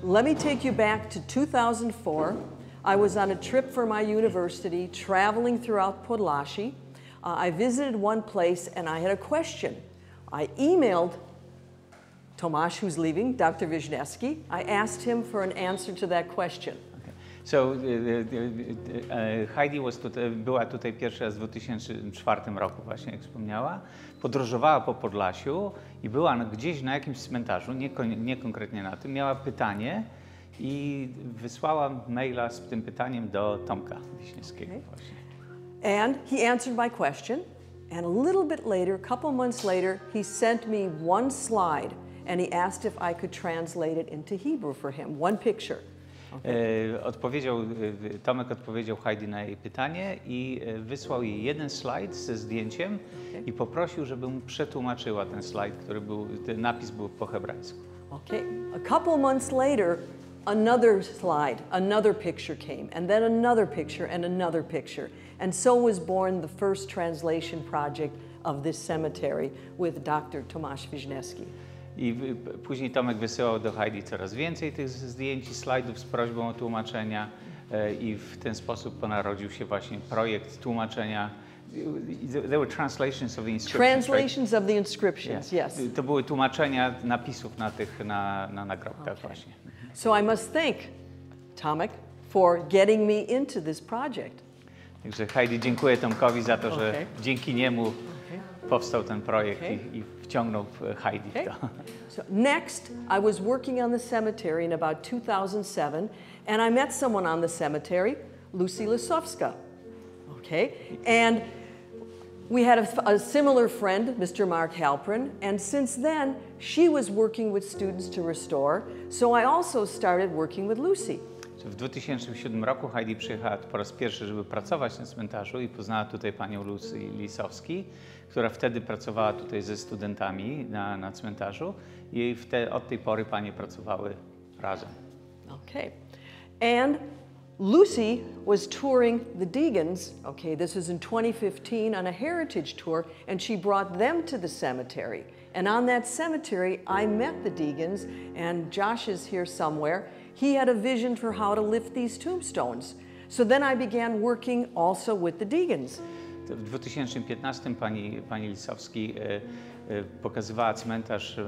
let me take you back to 2004. I was on a trip for my university, traveling throughout Podlasie. I visited one place and I had a question. I emailed Tomasz, who's leaving, Dr. Wisniewski. I asked him for an answer to that question. Okay. So Heidi była tutaj pierwszy raz w 2004 roku właśnie, jak wspomniała. Podróżowała po Podlasiu i była gdzieś na jakimś cmentarzu, nie konkretnie na tym, miała pytanie i wysłała maila z tym pytaniem do Tomka Wiśniewskiego właśnie. And he answered my question, and a little bit later, a couple months later, he sent me one slide, and he asked if I could translate it into Hebrew for him, one picture. Tomek odpowiedział Heidi na jej pytanie i wysłał jej jeden slajd ze zdjęciem i poprosił, żeby mu przetłumaczyła ten slajd, ten napis był po hebrajsku. Okay. A couple months later, another slide, another picture came, and then another picture and another picture. And so was born the first translation project of this cemetery with Dr. Tomasz Wisniewski. I później Tomek wysyłał do Heidi coraz więcej tych zdjęć i slajdów z prośbą o tłumaczenia i w ten sposób narodził się właśnie projekt tłumaczenia. There were translations of the inscriptions. Translations of the inscriptions, yes. To były tłumaczenia napisów na nagrobkach właśnie. So I must thank Tomek for getting me into this project. Także Heidi, dziękuję Tomkowi za to, że dzięki niemu powstał ten projekt i wciągnął Heidi w to. So next, I was working on the cemetery in about 2007, and I met someone on the cemetery, Lucy Lisowska. Okay, and we had a similar friend, Mr. Mark Halprin, and since then, she was working with students to restore, so I also started working with Lucy. W 2007 roku Heidi przyjechała po raz pierwszy, żeby pracować na cmentarzu i poznała tutaj panią Lucy Lisowski, która wtedy pracowała tutaj ze studentami na cmentarzu i od tej pory panie pracowały razem. Okay. And Lucy was touring the Deegans, okay, this was in 2015 on a heritage tour, and she brought them to the cemetery. And on that cemetery, I met the Deegans, and Josh is here somewhere. He had a vision for how to lift these tombstones. So then I began working also with the Deegans. W 2015 pani Lisowski pokazywała cmentarz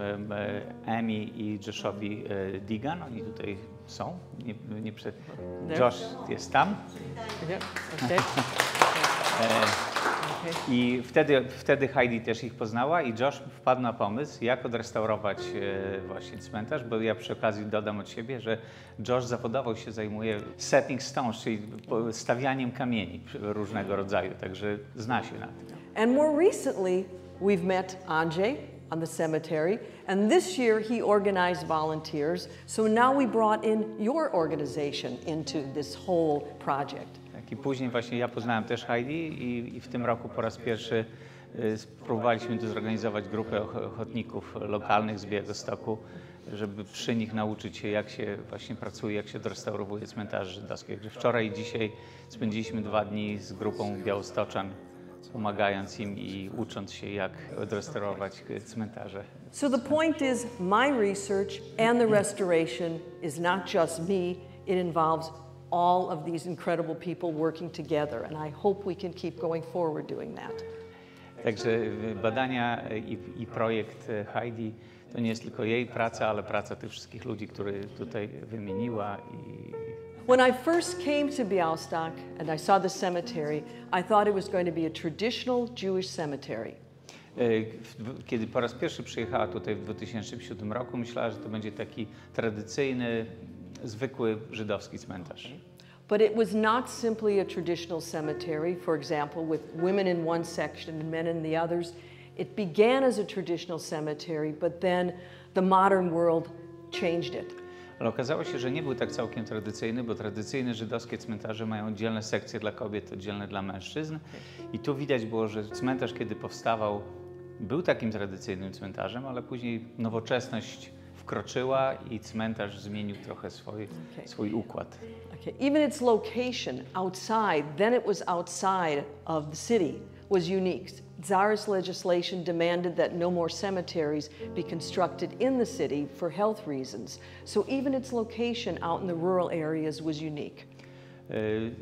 Amy i Joshowi Deegan. Oni tutaj są. Josh jest tam. Okay. I wtedy Heidi też ich poznała i Josh wpadł na pomysł, jak odrestaurować właśnie cmentarz, bo ja przy okazji dodam od siebie, że Josh zawodowo się zajmuje setting stones, czyli stawianiem kamieni różnego rodzaju, także zna się na tym. And more recently, we've met Andrzej on the cemetery, and this year he organized volunteers, so now we brought in your organization into this whole project. I później właśnie ja poznałem też Heidi i w tym roku po raz pierwszy spróbowaliśmy tu zorganizować grupę ochotników lokalnych z Białegostoku, żeby przy nich nauczyć się, jak się właśnie pracuje, jak się odrestaurowuje cmentarze żydowskie. Także wczoraj i dzisiaj spędziliśmy 2 dni z grupą białostoczan, pomagając im i ucząc się, jak odrestaurować cmentarze. So the point is, my research and the restoration is not just me, it involves all of these incredible people working together, and I hope we can keep going forward doing that. Także badania i projekt Heidi to nie jest tylko jej praca, ale praca tych wszystkich ludzi, których tutaj wymieniła. When I first came to Bialystok and I saw the cemetery, I thought it was going to be a traditional Jewish cemetery. Kiedy po raz pierwszy przyjechała tutaj w 2007 roku, myślała, że to będzie taki tradycyjny, zwykły żydowski cmentarz. But it was not simply a traditional cemetery, for example, with women in one section and men in the others. It began as a traditional cemetery, but then the modern world changed it. Ale okazało się, że nie był tak całkiem tradycyjny, bo tradycyjne żydowskie cmentarze mają oddzielne sekcje dla kobiet, oddzielne dla mężczyzn. I tu widać było, że cmentarz, kiedy powstawał, był takim tradycyjnym cmentarzem, ale później nowoczesność wkroczyła i cmentarz zmienił trochę swój układ. Okay. Even its location outside, then it was outside of the city, was unique. Tsarist legislation demanded that no more cemeteries be constructed in the city for health reasons. So even its location out in the rural areas was unique.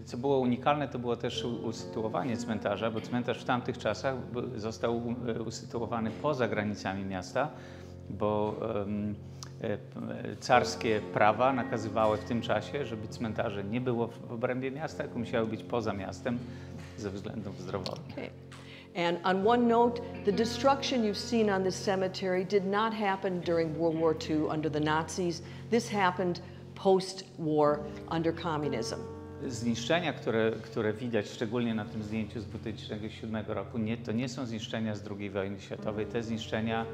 Co było unikalne, to było też usytuowanie cmentarza, bo cmentarz w tamtych czasach został usytuowany poza granicami miasta, bo carskie prawa nakazywały w tym czasie, żeby cmentarze nie było w obrębie miasta, tylko musiały być poza miastem ze względów zdrowotnych. Okay. And on one note, the destruction you've seen on this cemetery did not happen during World War II under the Nazis. This happened post-war under communism. Zniszczenia, które widać szczególnie na tym zdjęciu z 2007 roku, to nie są zniszczenia z II wojny światowej. Te zniszczenia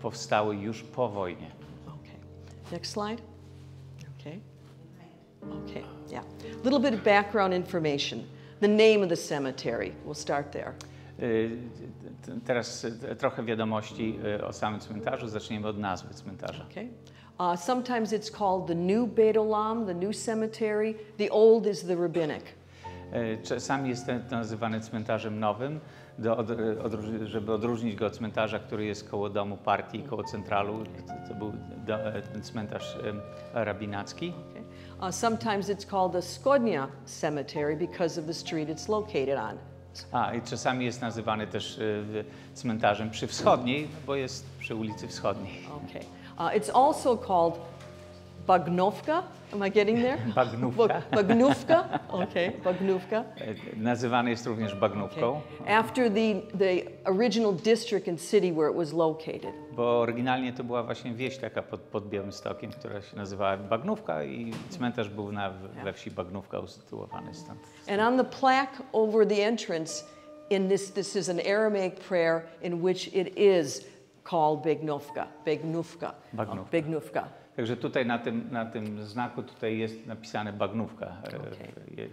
powstały już po wojnie. Okay. Next slide. Okay. Okay. Yeah. A little bit of background information. The name of the cemetery. We'll start there. Teraz trochę wiadomości o samym cmentarzu. Zaczniemy od nazwy cmentarza. Okay. Sometimes it's called the New Beit Olam, the New Cemetery. The old is the Rabbinic. Czasami jest to nazywany cmentarzem nowym, żeby odróżnić go od cmentarza, który jest koło domu partii, koło centralu. To był cmentarz rabinacki. Okay. Sometimes it's called the Skarbnica Cemetery because of the street it's located on. I czasami jest nazywany też cmentarzem przy wschodniej, bo jest przy ulicy Wschodniej. Okay. It's also called Bagnowka. Am I getting there? Bagnówka. Bagnówka. Okay, Bagnówka. Nazywany jest również Bagnówką. Okay. After the original district and city where it was located. Bo oryginalnie to była właśnie wieś taka pod Białymstokiem, która się nazywała Bagnówka i cmentarz był we wsi Bagnówka usytuowany stąd. And on the plaque over the entrance, this is an Aramaic prayer in which it is called Bagnówka. Bagnówka. Bagnówka. Także tutaj na tym znaku tutaj jest napisane Bagnówka. Okay.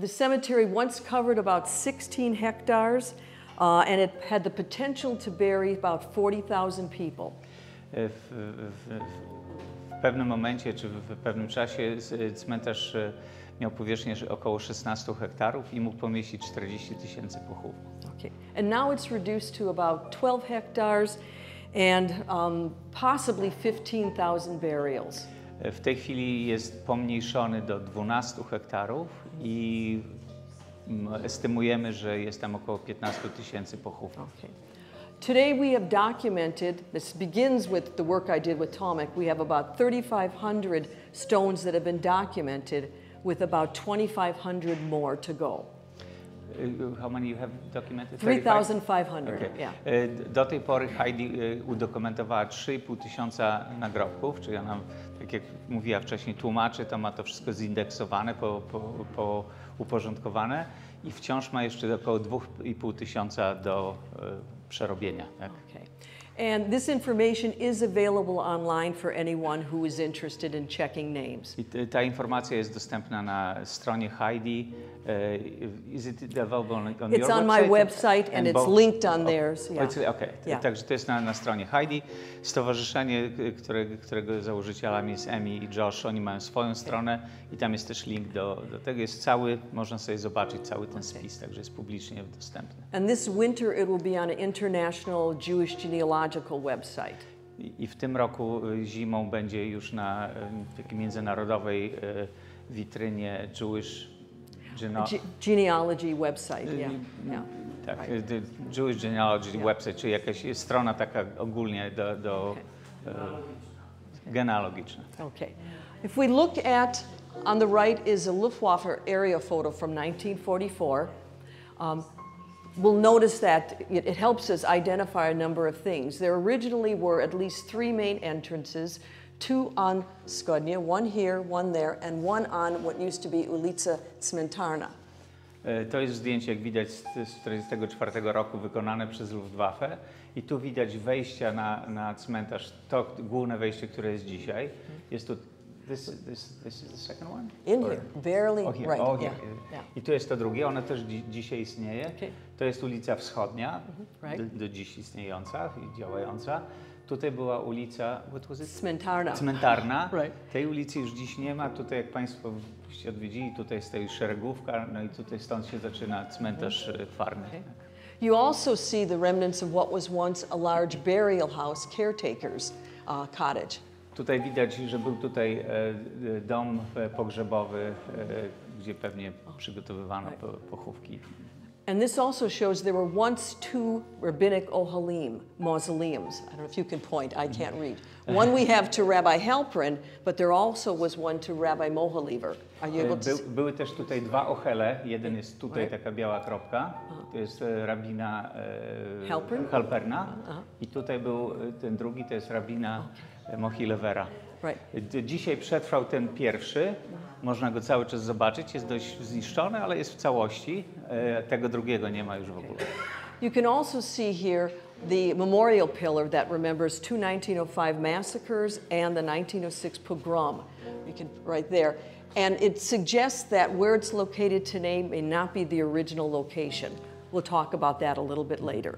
The cemetery once covered about 16 hectares and it had the potential to bury about 40,000 people. W pewnym momencie czy w pewnym czasie cmentarz miał powierzchnię około 16 hektarów i mógł pomieścić 40 000 pochówków. Okay. And now it's reduced to about 12 hectares and possibly 15,000 burials. W tej chwili jest pomniejszony do 12 hektarów i estymujemy, że jest tam około 15 000 pochówków. Okay. Today we have documented, this begins with the work I did with Tomek, we have about 3,500 stones that have been documented with about 2,500 more to go. How many you have documented? 3,500, okay. Yeah. Do tej pory Heidi udokumentowała 3,5 tysiąca nagrobków, czyli ona, tak jak mówiła wcześniej, tłumaczy, to ma to wszystko zindeksowane, uporządkowane i wciąż ma jeszcze około 2,5 tysiąca do przerobienia. Tak? Okay. And this information is available online for anyone who is interested in checking names. I ta informacja jest dostępna na stronie Heidi. Is it available on your website? It's on my website and it's linked on theirs. Yeah. Okay. Yeah. Także to jest na stronie Heidi. Stowarzyszenie, którego założycielami jest Emi i Josh, oni mają swoją stronę i tam jest też link do tego. Jest cały, można sobie zobaczyć cały ten spis, także jest publicznie dostępny. And this winter it will be on an international Jewish genealogical website. I w tym roku zimą będzie już na takiej międzynarodowej witrynie Jewish genealogy website, yeah. Tak, Jewish Genealogy website, czyli jakaś strona taka ogólnie genealogiczna. Okay. If we look at, on the right is a Luftwaffe area photo from 1944. We'll notice that it helps us identify a number of things. There originally were at least 3 main entrances, 2 on Skarbnia, 1 here, 1 there, and 1 on what used to be ulica Cmentarna. To jest zdjęcie, jak widać, z 1944 roku wykonane przez Luftwaffe i tu widać wejścia na cmentarz, to główne wejście, które jest dzisiaj. Jest tu, this is the second one? In here, barely, right, here. Yeah. I tu jest to drugie, ono też dzisiaj istnieje. Okay. To jest ulica Wschodnia, Right. do dziś istniejąca i działająca. Tutaj była ulica, what was it? Cmentarna. Right. Tej ulicy już dziś nie ma. Tutaj, jak Państwo odwiedzili, tutaj stoi szeregówka, no i tutaj stąd się zaczyna cmentarz farny. Okay. You also see the remnants of what was once a large burial house, caretaker's cottage. Tutaj widać, że był tutaj dom pogrzebowy, gdzie pewnie przygotowywano pochówki. And this also shows there were once two rabbinic ohalim, mausoleums. I don't know if you can point, I can't read. One we have to Rabbi Halperin, but there also was one to Rabbi Mohalever. Are you able to see? Były też tutaj dwa ochele. Jeden jest tutaj, taka biała kropka. To jest rabina Halperna. I tutaj był ten drugi, to jest rabina Mohilevera. Right. Dzisiaj przetrwał ten pierwszy. Można go cały czas zobaczyć, jest dość zniszczony, ale jest w całości. Tego drugiego nie ma już w ogóle. You can also see here the memorial pillar that remembers two 1905 massacres and the 1906 pogrom. You can right there. And it suggests that where it's located today may not be the original location. We'll talk about that a little bit later.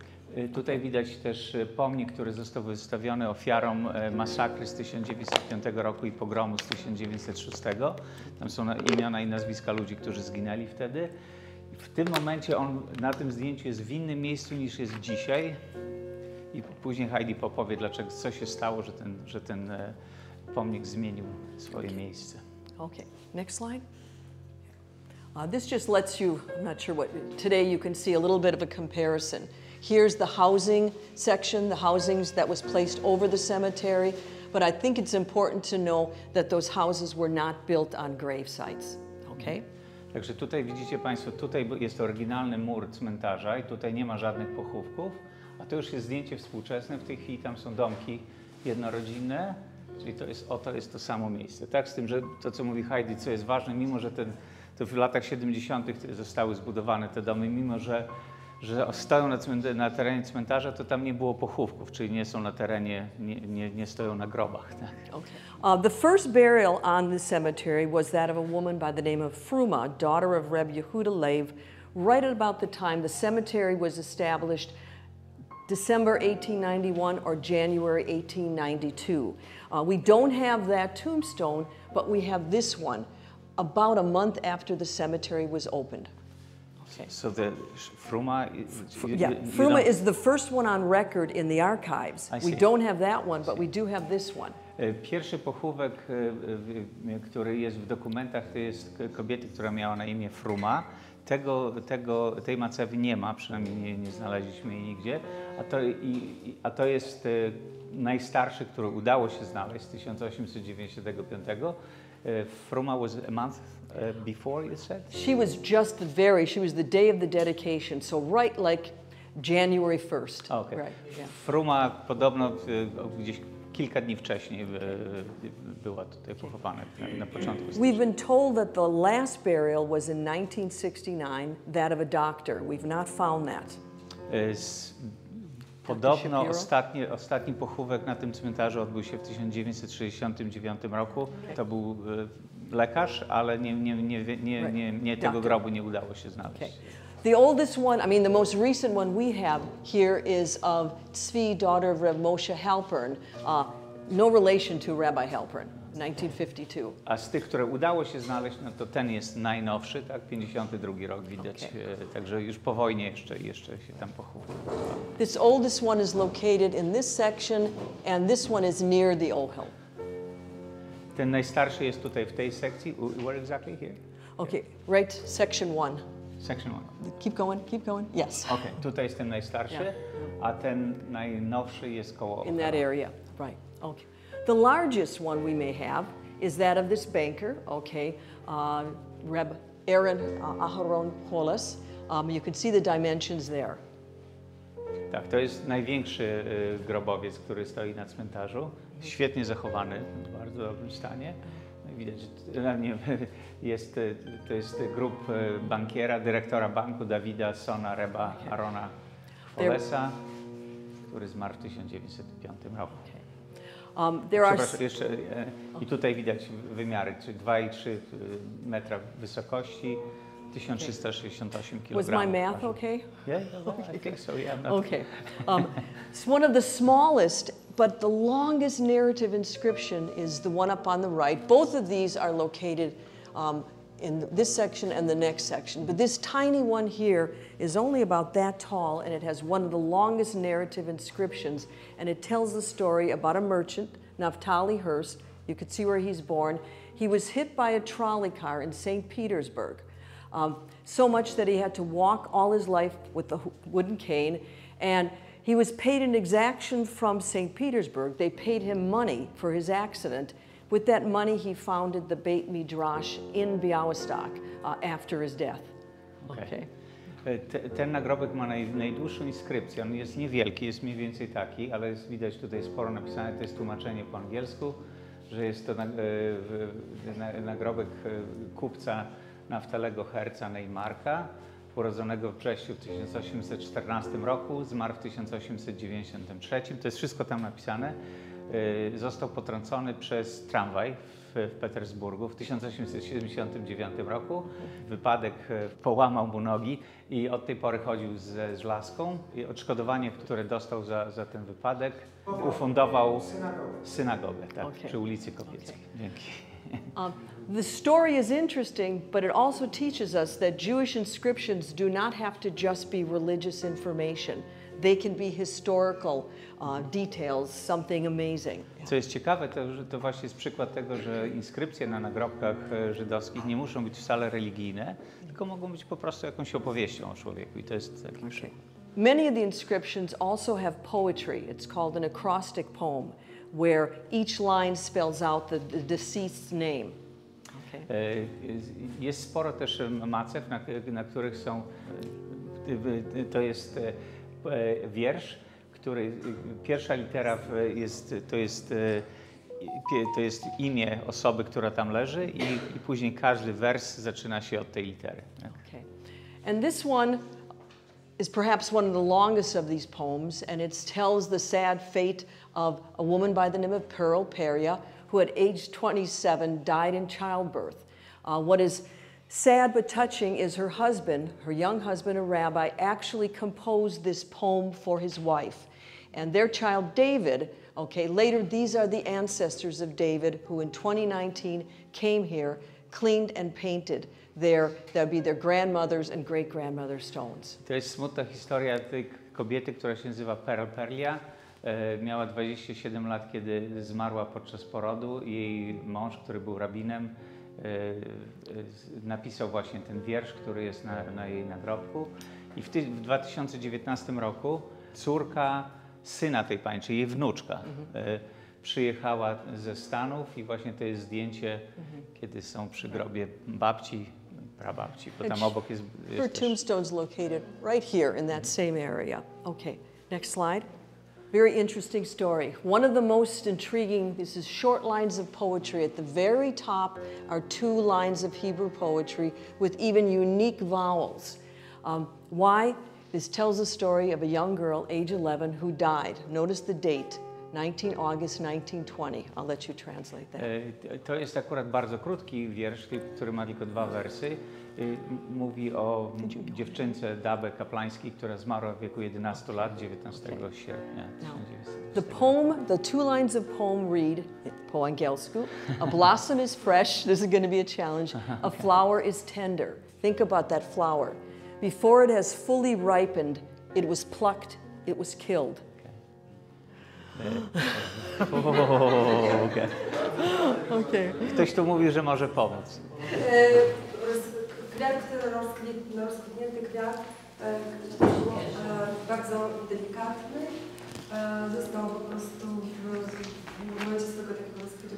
Tutaj widać też pomnik, który został wystawiony ofiarom masakry z 1905 roku i pogromu z 1906. Tam są imiona i nazwiska ludzi, którzy zginęli wtedy. W tym momencie on na tym zdjęciu jest w innym miejscu niż jest dzisiaj. I później Heidi powie, dlaczego, co się stało, że ten pomnik zmienił swoje miejsce. Okay, next slide. This just lets you, I'm not sure what, today you can see a little bit of a comparison. Here's the housing section, the housings that was placed over the cemetery, but I think it's important to know that those houses were not built on grave sites, okay? Także tutaj widzicie Państwo, tutaj jest oryginalny mur cmentarza i tutaj nie ma żadnych pochówków, a to już jest zdjęcie współczesne, w tej chwili tam są domki jednorodzinne, czyli to jest to samo miejsce. Tak, z tym, że to co mówi Heidi, co jest ważne, mimo że to w latach 70. zostały zbudowane te domy, mimo że stoją na terenie cmentarza, to tam nie było pochówków, czyli nie są na terenie, nie stoją na grobach. Tak? Okay. The first burial on the cemetery was that of a woman by the name of Fruma, daughter of Reb Yehuda Leib, right at about the time the cemetery was established, December 1891 or January 1892. We don't have that tombstone, but we have this one about a month after the cemetery was opened. Okay. So the Fruma, Fruma is the first one on record in the archives. We don't have that one, but we do have this one. Pierwszy pochówek, który jest w dokumentach, to jest kobiety, która miała na imię Fruma. Tej macewy nie ma, przynajmniej nie znaleźliśmy jej nigdzie. A to jest najstarszy, który udało się znaleźć z 1895. Fruma was a month before, you said? She was the day of the dedication, so right like January 1st. Okay. Right, yeah. Fruma podobno gdzieś kilka dni wcześniej była tutaj pochowana na początku. We've been told that the last burial was in 1969, that of a doctor. We've not found that. Podobno ostatni pochówek na tym cmentarzu odbył się w 1969 roku. To był lekarz, ale nie tego grobu nie udało się znaleźć. Okay. The oldest one, I mean the most recent one we have here is of Tzvi, daughter of Reb Moshe Halpern, no relation to Rabbi Halpern, 1952. A z tych, które udało się znaleźć, no to ten jest najnowszy, tak, 52 rok widać, okay. Także już po wojnie jeszcze się tam pochował. This oldest one is located in this section and this one is near the Ohel. Ten najstarszy jest tutaj w tej sekcji. Where exactly here? Okay, right, section 1. Section 1. Keep going. Yes. Okay, tutaj jest ten najstarszy, a ten najnowszy jest koło in that area, right, okay. The largest one we may have is that of this banker, okay, Reb Aaron Aharon Holas. You can see the dimensions there. Tak, to jest największy grobowiec, który stoi na cmentarzu. Świetnie zachowany, w bardzo dobrym stanie. Widać, że to jest grób bankiera, dyrektora banku Dawida Sona Reba Arona Holesa, który zmarł w 1905 roku. I tutaj widać wymiary, czyli 2,3 metra wysokości, 1368 kg. Was my math okay? Yeah, I think so, yeah. Okay. It's one of the smallest, but the longest narrative inscription is the one up on the right. Both of these are located in this section and the next section. But this tiny one here is only about that tall, and it has one of the longest narrative inscriptions, and it tells the story about a merchant, Naphtali Hearst. You could see where he's born. He was hit by a trolley car in St. Petersburg, so much that he had to walk all his life with the wooden cane, and he was paid an exaction from St. Petersburg. They paid him money for his accident. With that money, he founded the Beit Midrash in Białystok after his death. Okay. Ten nagrobek ma najdłuższą inskrypcję. On jest niewielki, jest mniej więcej taki, ale jest, widać tutaj sporo napisane, to jest tłumaczenie po angielsku, że jest to nagrobek kupca Naftalego Herca Neymarka, urodzonego w wrześniu 1814 roku, zmarł w 1893. To jest wszystko tam napisane. Został potrącony przez tramwaj w Petersburgu w 1879 roku. Wypadek połamał mu nogi i od tej pory chodził z laską. I odszkodowanie, które dostał za ten wypadek, ufundował synagogę tak, przy ulicy Kopieckiej. Dzięki. The story is interesting, but it also teaches us that Jewish inscriptions do not have to just be religious information. They can be historical details, something amazing. Co jest ciekawe, to właśnie jest przykład tego, że inskrypcje na nagrobkach żydowskich nie muszą być wcale religijne, tylko mogą być po prostu jakąś opowieścią o człowieku i to jest taki przykład. Many of the inscriptions also have poetry. It's called an acrostic poem, where each line spells out the deceased's name. Okay. Jest sporo też macew, na których są, to jest wiersz, który pierwsza litera to jest imię osoby, która tam leży i później każdy wers zaczyna się od tej litery. Okay. And this one is perhaps one of the longest of these poems, and it tells the sad fate of a woman by the name of Pearl Peria, who at age 27 died in childbirth. What is sad but touching is her husband, her young husband, a rabbi, actually composed this poem for his wife. And their child, David, okay, later these are the ancestors of David, who in 2019 came here, cleaned and painted that'd be their grandmother's and great-grandmother's stones. To jest smutna historia tej kobiety, która się nazywa Pearl Peria. Miała 27 lat, kiedy zmarła podczas porodu. Jej mąż, który był rabinem, napisał właśnie ten wiersz, który jest na jej nagrobku. I w 2019 roku córka syna tej pani, czyli jej wnuczka, przyjechała ze Stanów i właśnie to jest zdjęcie, kiedy są przy grobie babci, prababci, bo tam obok jest her tombstone's located right here in that same area. Okay, next slide. Very interesting story. One of the most intriguing, this is short lines of poetry. At the very top are 2 lines of Hebrew poetry with even unique vowels. Why? This tells the story of a young girl, age 11, who died. Notice the date, 19 August 1920. I'll let you translate that. To jest akurat bardzo krótki wiersz, który ma tylko 2 wersy. Mówi o dziewczynce Dabę Kaplańskiej, która zmarła w wieku 11 lat, 19 sierpnia 1900. The poem, the 2 lines of poem read, po angielsku, a blossom is fresh, this is going to be a challenge, a flower is tender. Think about that flower. Before it has fully ripened, it was plucked, it was killed. Okay. Ktoś tu mówi, że może pomóc. Kwiat, rozkwitnięty kwiat, bardzo delikatny, został po prostu w momencie swojego takiego rozkwitu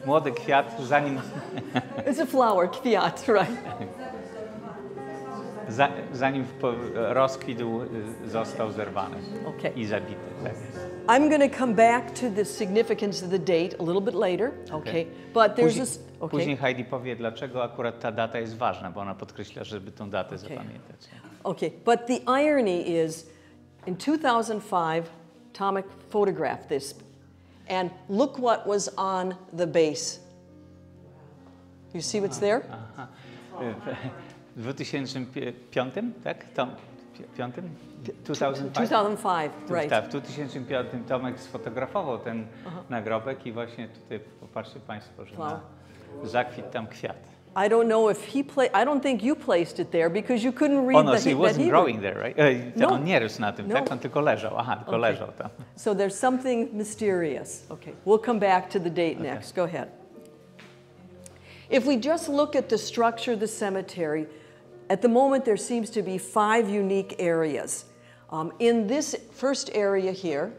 Młody kwiat, zanim... It's a flower, kwiat, right? Zanim rozkwitł, został zerwany i zabity. Tak. I'm going to come back to the significance of the date a little bit later, okay? But there's this. Okay. Później Heidi powie, dlaczego akurat ta data jest ważna, bo ona podkreśla, żeby tą datę zapamiętać. Okay, but the irony is, in 2005, Tomek photographed this, and look what was on the base. You see what's there? W 2005, tak? 2005, right. W 2005 Tomek sfotografował ten nagrobek i właśnie tutaj popatrzcie Państwo, że zakwitł tam kwiat. I don't know if I don't think you placed it there because you couldn't read so he wasn't growing there, right? No. On nie rósł na tym, tak? On tylko leżał. Aha, tylko leżał tam. So there's something mysterious. Okay, we'll come back to the date next. Go ahead. If we just look at the structure of the cemetery, at the moment there seems to be 5 unique areas. In this first area here,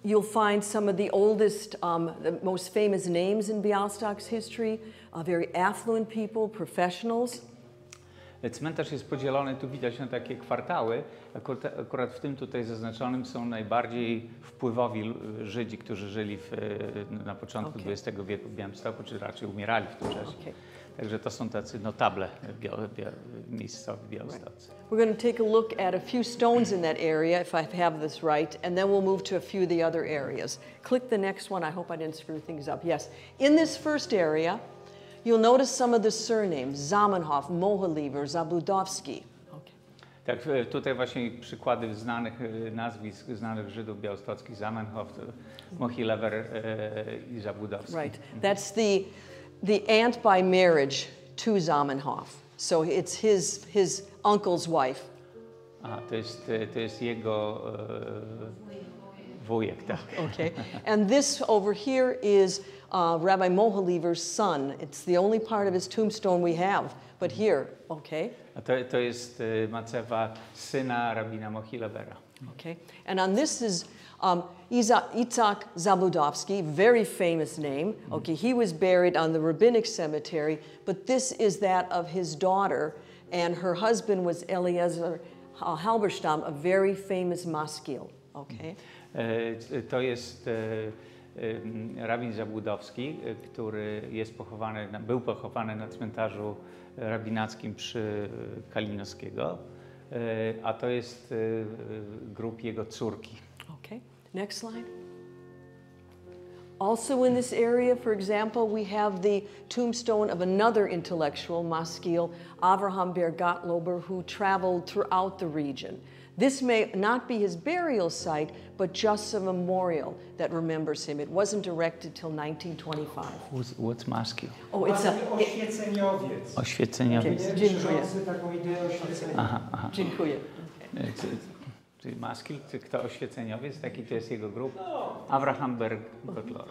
you'll find some of the oldest, the most famous names in Białystok's history, very affluent people, professionals. Cmentarz jest podzielony, tu widać na takie kwartały. Akurat w tym tutaj zaznaczonym są najbardziej wpływowi Żydzi, którzy żyli na początku XX wieku w Białymstoku, czy raczej umierali w tym czasie. Także to są tacy notable miejscowi białostoccy. We're going to take a look at a few stones in that area, if I have this right, and then we'll move to a few of the other areas. Click the next one. I hope I didn't screw things up. Yes. In this first area, you'll notice some of the surnames: Zamenhof, Mohlieber, Zabudowski. Tak, tutaj właśnie przykłady znanych nazwisk, znanych Żydów białostockich: Zamenhof, Mohlieber i Zabudowski. Right. That's the aunt by marriage to Zamenhof. So it's his uncle's wife. To jest jego wujek, tak. Okay. And this over here is Rabbi Mohlieber's son. It's the only part of his tombstone we have. But here, okay. A to jest macewa syna rabina Mohlibera. Okay. And on this is Itzhak Zabudowski, very famous name. Okay, he was buried on the rabbinic cemetery, but this is that of his daughter, and her husband was Eliezer Halberstam, a very famous maskil. Okay. To jest rabin Zabudowski, który jest był pochowany na cmentarzu rabinackim przy Kalinowskiego, a to jest grób jego córki. Okay, next slide. Also in this area, for example, we have the tombstone of another intellectual, maskil, Avraham ber Gottlober, who traveled throughout the region. This may not be his burial site, but just a memorial that remembers him. It wasn't erected till 1925. What's maskil? Oh, it's a... Oświeceniowiec. Oświeceniowiec. Okay, dziękuję. Taką ideę oświecenia. Aha. Dziękuję. Czyli maskil, czy kto oświeceniowiec, taki to jest jego grób. Avraham ber Gottlober.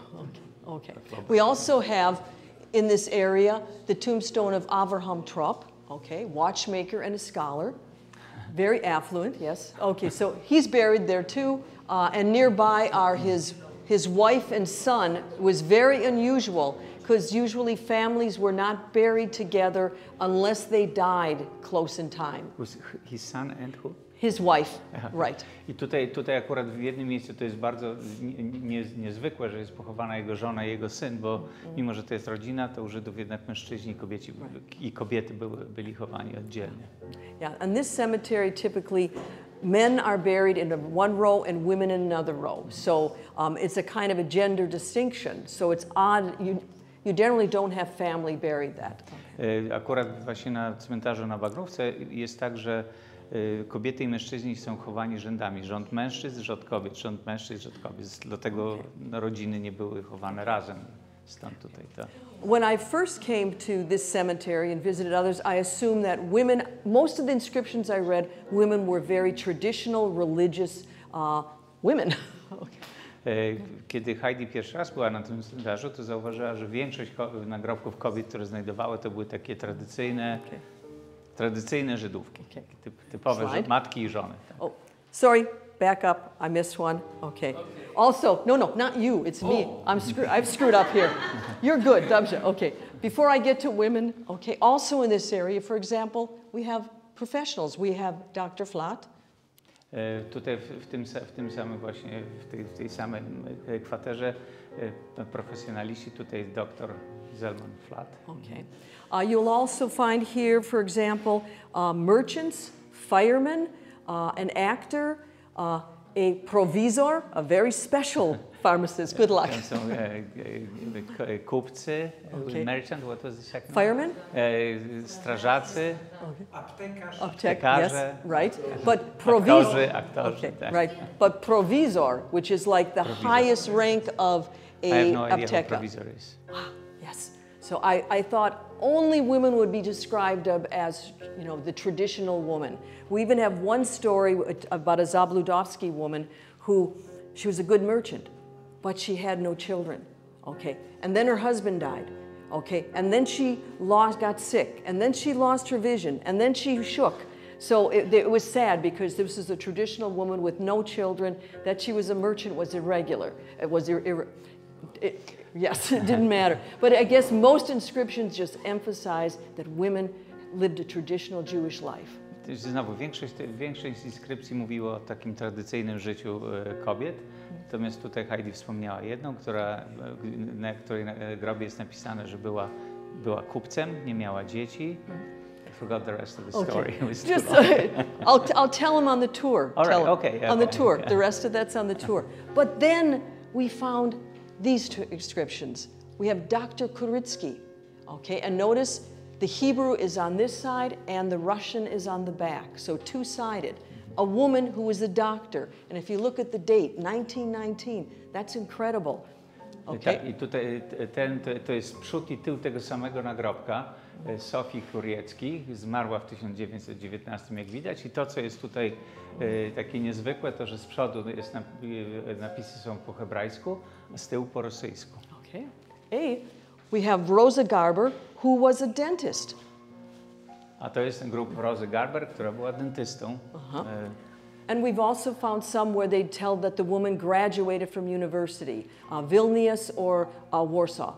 Okay. We also have in this area the tombstone of Avraham Trop, okay, watchmaker and a scholar. Very affluent, yes. Okay, so he's buried there too, and nearby are his wife and son. It was very unusual because usually families were not buried together unless they died close in time. Was his son and who? His wife, right. I tutaj akurat w jednym miejscu to jest bardzo niezwykłe, że jest pochowana jego żona i jego syn, bo mimo, że to jest rodzina, to u Żydów jednak mężczyźni i kobiety byli chowani oddzielnie. Yeah, in this cemetery typically men are buried in one row and women in another row. So it's a kind of a gender distinction. So it's odd, you generally don't have family buried that. Akurat właśnie na cmentarzu na Bagnówce jest tak, że kobiety i mężczyźni są chowani rzędami. Rząd mężczyzn, rząd kobiet, rząd mężczyzn, rząd kobiet. Dlatego rodziny nie były chowane razem. Stąd tutaj to. When I first came to this cemetery and visited others, I assumed that women, most of the inscriptions I read, women were very traditional, religious women. Kiedy Heidi pierwszy raz była na tym cmentarzu, to zauważyła, że większość nagrobków kobiet, które znajdowały, to były takie tradycyjne Żydówki, typowe matki i żony. Tak. Oh, sorry, back up. I missed one. Okay. Also, no, not you. It's me. I've screwed up here. You're good, dobrze. Okay. Before I get to women, okay. Also in this area, for example, we have professionals. We have Dr. Flat. Tutaj w tym samym właśnie, w tej samej kwaterze profesjonaliści, tutaj jest dr Zelman Flat. Okay. You'll also find here, for example, merchants, firemen, an actor, a provisor, a very special Pharmacist, good luck. Tam są kupcy, Okay. merchant, what was the second? Firemen? Strażacy, Aptekarz. aptekarze, yes, right. But provisor, aktorzy, tak. right. But provisor, which is like the highest rank of I have no a idea who apteka. provisor is. Yes. So I thought only women would be described of as, you know, the traditional woman. We even have one story about a Zabludovsky woman who, she was a good merchant, but she had no children, okay? And then her husband died, okay? And then she got sick, and then she lost her vision, and then she shook. So it was sad because this was a traditional woman with no children. That she was a merchant was irregular. It was yes, it didn't matter. But I guess most inscriptions just emphasize that women lived a traditional Jewish life. Znowu, większość inskrypcji mówiło o takim tradycyjnym życiu kobiet, natomiast tutaj Heidi wspomniała jedną, na której grobie jest napisane, że była kupcem, nie miała dzieci. I forgot the rest of the story. Okay. Just, I'll tell them on the tour. All right, Tell 'em okay, yeah, on the okay, tour. yeah. The rest of that's on the tour. But then we found these two inscriptions. We have Dr. Kuritsky, okay? And notice the Hebrew is on this side and the Russian is on the back, so two-sided. A woman who was a doctor. And if you look at the date, 1919, that's incredible. Okay? I tutaj to jest przód i tył tego samego nagrobka. Sofii Kuriecki zmarła w 1919, jak widać. I to, co jest tutaj takie niezwykłe, to, że z przodu napisy są po hebrajsku, a z tyłu po rosyjsku. Okay. We have Rosa Garber, who was a dentist. A to jest ten grup Rosy Garber, która była dentystą. And we've also found some where they tell that the woman graduated from university, Vilnius or Warsaw.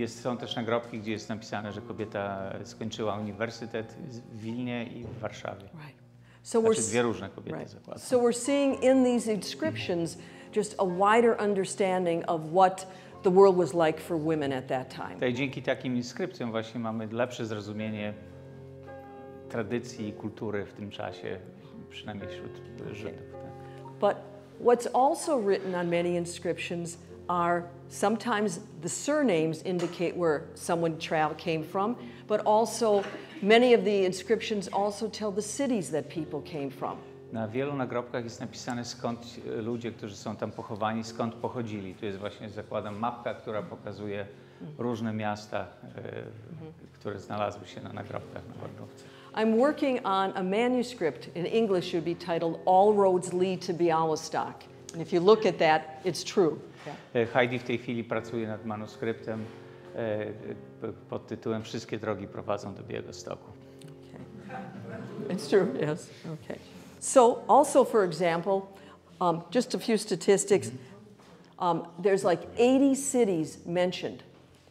Są też nagrobki, gdzie jest napisane, że kobieta skończyła uniwersytet w Wilnie i w Warszawie. Right. So Znaczy dwie różne kobiety zakładam. So we're seeing in these inscriptions just a wider understanding of what the world was like for women at that time. I dzięki takim inskrypcjom właśnie mamy lepsze zrozumienie tradycji i kultury w tym czasie, przynajmniej wśród Żydów. Tak. But what's also written on many inscriptions are sometimes the surnames indicate where someone came from, but also many of the inscriptions also tell the cities that people came from. Na wielu nagrobkach jest napisane, skąd ludzie, którzy są tam pochowani, skąd pochodzili. Tu jest właśnie, zakładam, mapka, która pokazuje różne miasta, które znalazły się na nagrobkach na Bagnówce. I'm working on a manuscript in English should be titled All Roads Lead to Bialystok. And if you look at that, it's true. Heidi w tej chwili pracuje nad manuskryptem pod tytułem Wszystkie drogi prowadzą do Białegostoku. Okay. It's true, yes. Okay. So also, for example, just a few statistics. There's like 80 cities mentioned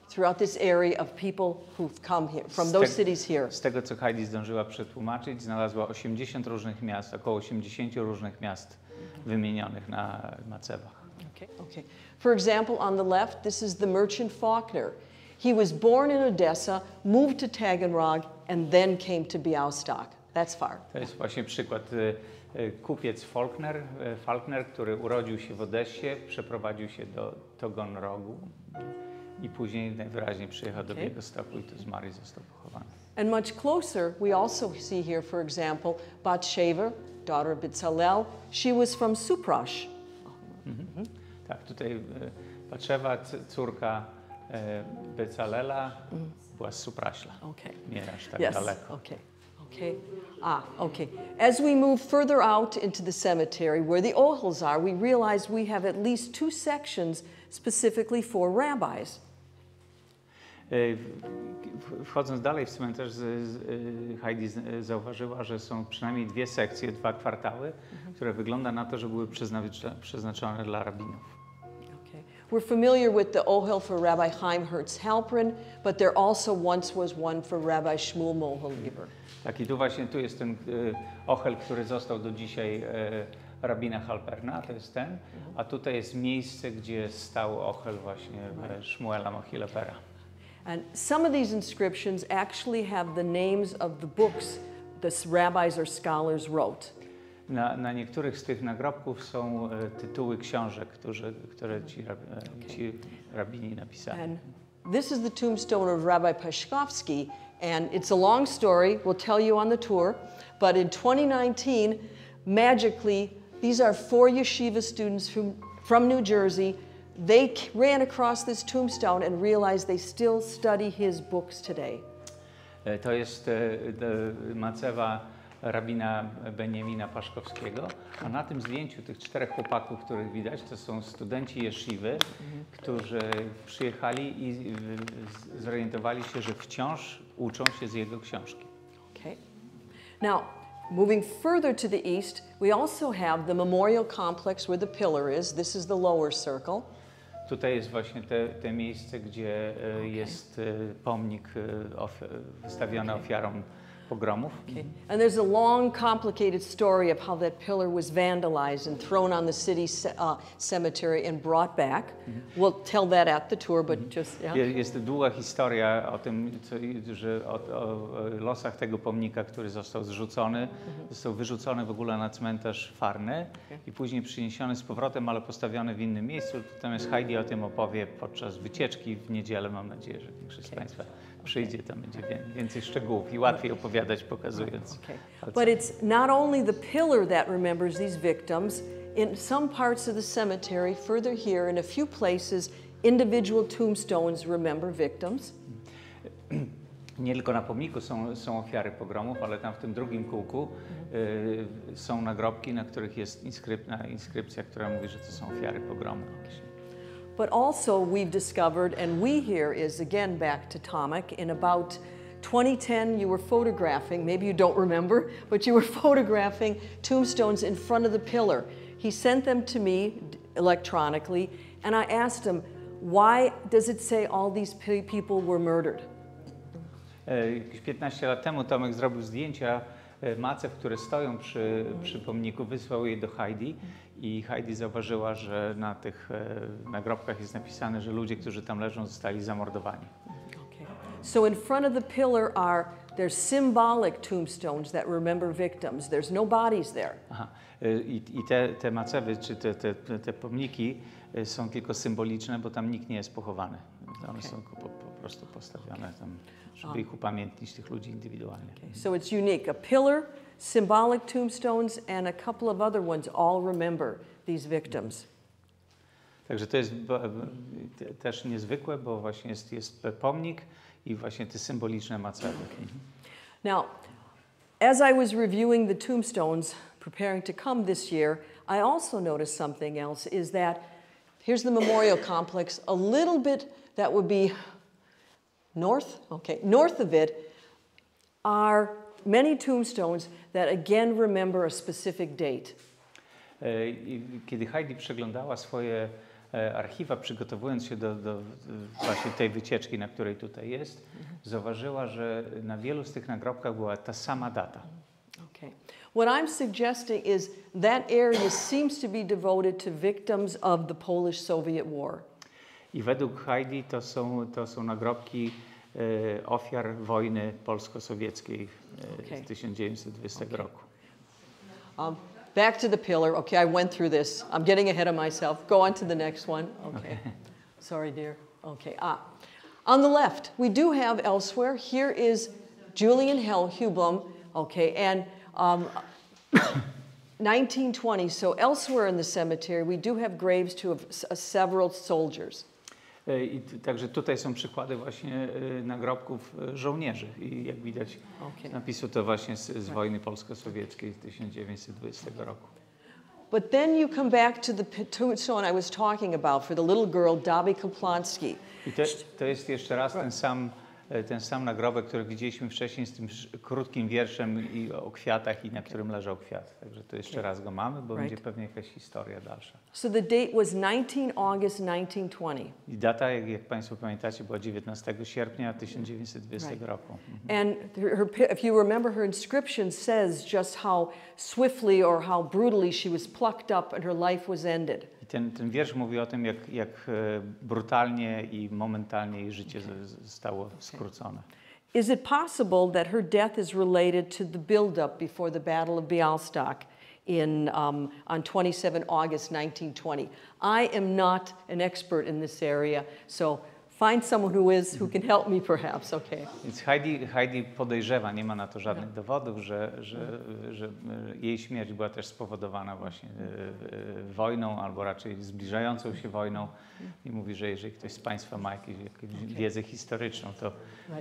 throughout this area of people who've come here, from those cities here. Z tego, co Heidi zdążyła przetłumaczyć, znalazła 80 różnych miast, około 80 różnych miast wymienionych na macewach. Okay. For example, on the left, this is the merchant Faulkner. He was born in Odessa, moved to Taganrog, and then came to Białystok. That's far. To jest właśnie przykład. Kupiec Faulkner, który urodził się w Odessie, przeprowadził się do Taganrogu i później najwyraźniej przyjechał do Białegostoku i tu zmarł i został pochowany. And much closer, we also see here, for example, Batsheva, daughter of Bezalel. She was from Suprash. Tak, tutaj Batszewa, córka Becalela, była z Supraśla. Okay. Nie aż tak daleko. Okay. Okay. As we move further out into the cemetery where the ohels are, we realize we have at least 2 sections specifically for rabbis. Wchodząc dalej w cmentarz, Heidi zauważyła, że są przynajmniej 2 sekcje, 2 kwartały, które wygląda na to, że były przeznaczone dla rabinów. Okay. We're familiar with the ohel for Rabbi Chaim Hertz Halperin, but there also once was one for Rabbi Shmuel Mohelieber. Tak, i tu jest ten ohel, który został do dzisiaj rabina Halperna, to jest ten, a tutaj jest miejsce, gdzie stał ohel właśnie Shmuela Mohelibera. And some of these inscriptions actually have the names of the books the rabbis or scholars wrote. Na niektórych z tych nagrobków są tytuły książek, które ci rabini napisali. And this is the tombstone of Rabbi Peszkowski, and it's a long story. We'll tell you on the tour, but in 2019, magically, these are 4 yeshiva students from New Jersey. They ran across this tombstone and realized they still study his books today. To jest macewa rabina Benjamina Paszkowskiego, a na tym zdjęciu tych 4 chłopaków, których widać, to są studenci jesziwy, którzy przyjechali i zorientowali się, że wciąż uczą się z jego książki. Okay. Now, moving further to the east, we also have the memorial complex where the pillar is. This is the lower circle. Tutaj jest właśnie te miejsce, gdzie jest pomnik wystawiony ofiarom pogromów. Okay. And there's a long, complicated story of how that pillar was vandalized and thrown on the city cemetery and brought back. We'll tell that at the tour, but just Jest długa historia o tym, że o losach tego pomnika, który został zrzucony, został wyrzucony w ogóle na cmentarz Farny i później przyniesiony z powrotem, ale postawiony w innym miejscu. Natomiast Heidi o tym opowie podczas wycieczki w niedzielę. Mam nadzieję, że większość z Państwa przyjdzie, tam będzie więcej szczegółów i łatwiej opowiadać, pokazując. But it's not only the pillar that remembers these victims. In some parts of the cemetery, further here, in a few places, individual tombstones remember victims. Nie tylko na pomniku są ofiary pogromów, ale tam w tym drugim kółku są nagrobki, na których jest inskrypcja, która mówi, że to są ofiary pogromu. But also we've discovered, and we here is again back to Tomek, in about 2010 you were photographing, maybe you don't remember, but you were photographing tombstones in front of the pillar. He sent them to me electronically, and I asked him, why does it say all these people were murdered? Jakieś 15 lat temu Tomek zrobił zdjęcia macew, które stoją przy pomniku, wysłał je do Heidi i Heidi zauważyła, że na tych nagrobkach jest napisane, że ludzie, którzy tam leżą, zostali zamordowani. Okay. So in front of the pillar there's symbolic tombstones that remember victims. There's no bodies there. Aha. I te macewy, czy te pomniki są tylko symboliczne, bo tam nikt nie jest pochowany. One są po prostu postawione tam, żeby ich upamiętnić, tych ludzi indywidualnie. Okay. So it's unique. A pillar, symbolic tombstones, and a couple of other ones all remember these victims. Także to jest też niezwykłe, bo właśnie jest pomnik i właśnie te symboliczne macewy. Now, as I was reviewing the tombstones, preparing to come this year, I also noticed something else, is that here's the memorial complex, a little bit that would be north of it are many tombstones that again remember a specific date. Kiedy Heidi przeglądała swoje archiwa, przygotowując się do właśnie tej wycieczki, na której tutaj jest, zauważyła, że na wielu z tych nagrobkach była ta sama data. Okay. What I'm suggesting is that area seems to be devoted to victims of the Polish-Soviet War. I według Heidi to są nagrobki ofiar wojny polsko-sowieckiej z 1920 roku. Back to the pillar. Okay, I went through this. I'm getting ahead of myself. Go on to the next one. Okay. Sorry, dear. Okay. On the left, we do have elsewhere. Here is Julian Hublum. Okay, and 1920. So elsewhere in the cemetery, we do have graves to several soldiers. I także tutaj są przykłady właśnie nagrobków żołnierzy i jak widać z napisu to właśnie z wojny polsko-sowieckiej z 1920 roku. But then you come back to the tombstone I was talking about for the little girl Dabi Kaplonski. I to jest jeszcze raz ten sam nagrobek, który widzieliśmy wcześniej z tym krótkim wierszem i o kwiatach i na którym leżał kwiat. Także to jeszcze raz go mamy, bo będzie pewnie jakaś historia dalsza. So the date was 19 August 1920. I data, jak Państwo pamiętacie, była 19 sierpnia 1920 roku. And if you remember, her inscription says just how swiftly or how brutally she was plucked up and her life was ended. I ten wiersz mówi o tym, jak brutalnie i momentalnie jej życie zostało skrócone. Is it possible that her death is related to the build-up before the Battle of Bialystok on 27 August 1920. I am not an expert in this area, so find someone who is, who can help me perhaps, okay. Więc Heidi podejrzewa, nie ma na to żadnych dowodów, że jej śmierć była też spowodowana właśnie wojną, albo raczej zbliżającą się wojną. I mówi, że jeżeli ktoś z Państwa ma jakąś wiedzę historyczną, to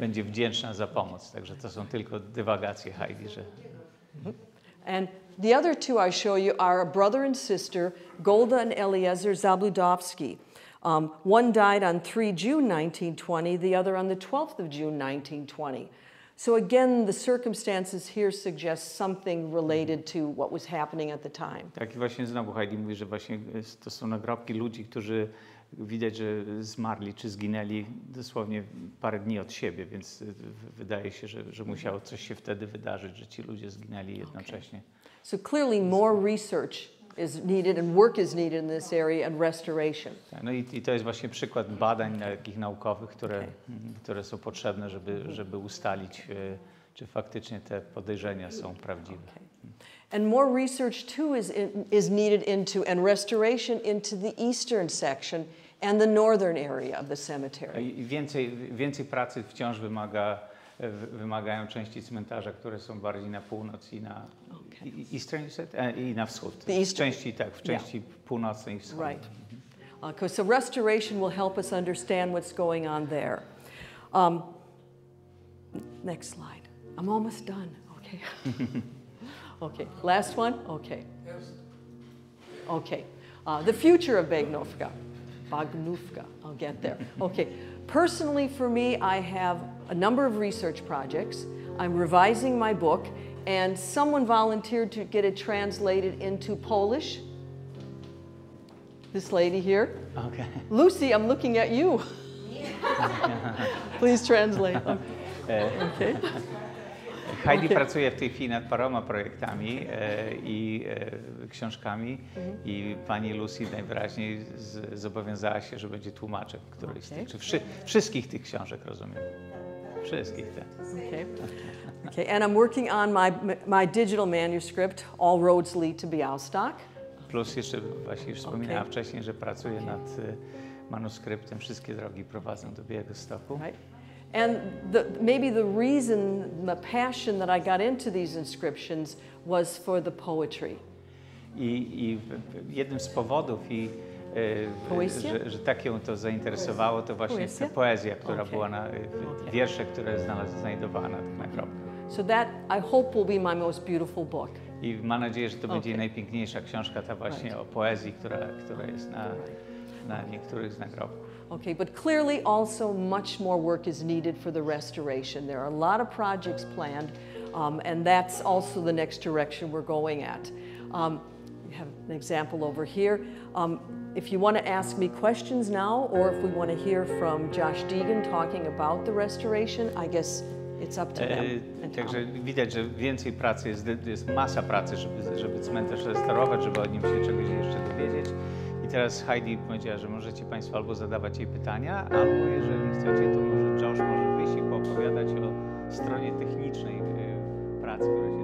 będzie wdzięczna za pomoc. Także to są tylko dywagacje Heidi, że... And the other two I show you are a brother and sister, Golda and Eliezer Zabludowski. One died on 3 June 1920, the other on the 12th of June 1920. So again, the circumstances here suggest something related to what was happening at the time. Tak, i właśnie znowu Heidi mówi, że właśnie to są nagrobki ludzi, którzy widać, że zmarli czy zginęli dosłownie parę dni od siebie, więc wydaje się, że musiało coś się wtedy wydarzyć, że ci ludzie zginęli jednocześnie. Okay. So clearly more research is needed and work is needed in this area and restoration. No i to jest właśnie przykład badań takich naukowych, które są potrzebne, żeby ustalić, czy faktycznie te podejrzenia są prawdziwe. Okay. And more research too is needed into and restoration into the eastern section and the northern area of the cemetery. I więcej pracy wciąż wymagają części cmentarza, które są bardziej na północ i na i na wschód. W części północnej i wschodniej. Right. Okay, so restoration will help us understand what's going on there. Next slide. I'm almost done. Okay. Okay. Last one. Okay. Okay. The future of Bagnowka. Bagnówka. I'll get there. Okay. Personally, for me, I have a number of research projects. I'm revising my book, and someone volunteered to get it translated into Polish. This lady here. Okay. Lucy, I'm looking at you. Please translate. Okay. Heidi pracuje w tej chwili nad paroma projektami i książkami i pani Lucy najwyraźniej zobowiązała się, że będzie tłumaczem którejś z tych, czy wszystkich tych książek, rozumiem. Wszystkich, tak. Okay. Okay, and I'm working on my digital manuscript, All Roads Lead to Bialystok. Plus jeszcze właśnie już wspominałam wcześniej, że pracuję nad manuskryptem Wszystkie drogi prowadzą do Białegostoku. Right. And maybe the reason, the passion that I got into these inscriptions was for the poetry. I jednym z powodów, że tak ją to zainteresowało, to właśnie ta poezja, która była wiersze, które znajdowana na tych nagrobkach. So that, I hope, will be my most beautiful book. I mam nadzieję, że to będzie najpiękniejsza książka, ta właśnie o poezji, która jest na niektórych z nagrobków. Okay, but clearly also much more work is needed for the restoration. There are a lot of projects planned, and that's also the next direction we're going at. We have an example over here. If you want to ask me questions now, or if we want to hear from Josh Deegan talking about the restoration, I guess it's up to them. Także widać, że więcej pracy jest masa pracy, żeby cmentarz restaurować, żeby o nim się czegoś jeszcze dowiedzieć. I teraz Heidi powiedziała, że możecie Państwo albo zadawać jej pytania, albo jeżeli chcecie, to może Josh może wyjść i poopowiadać o stronie technicznej pracy, która się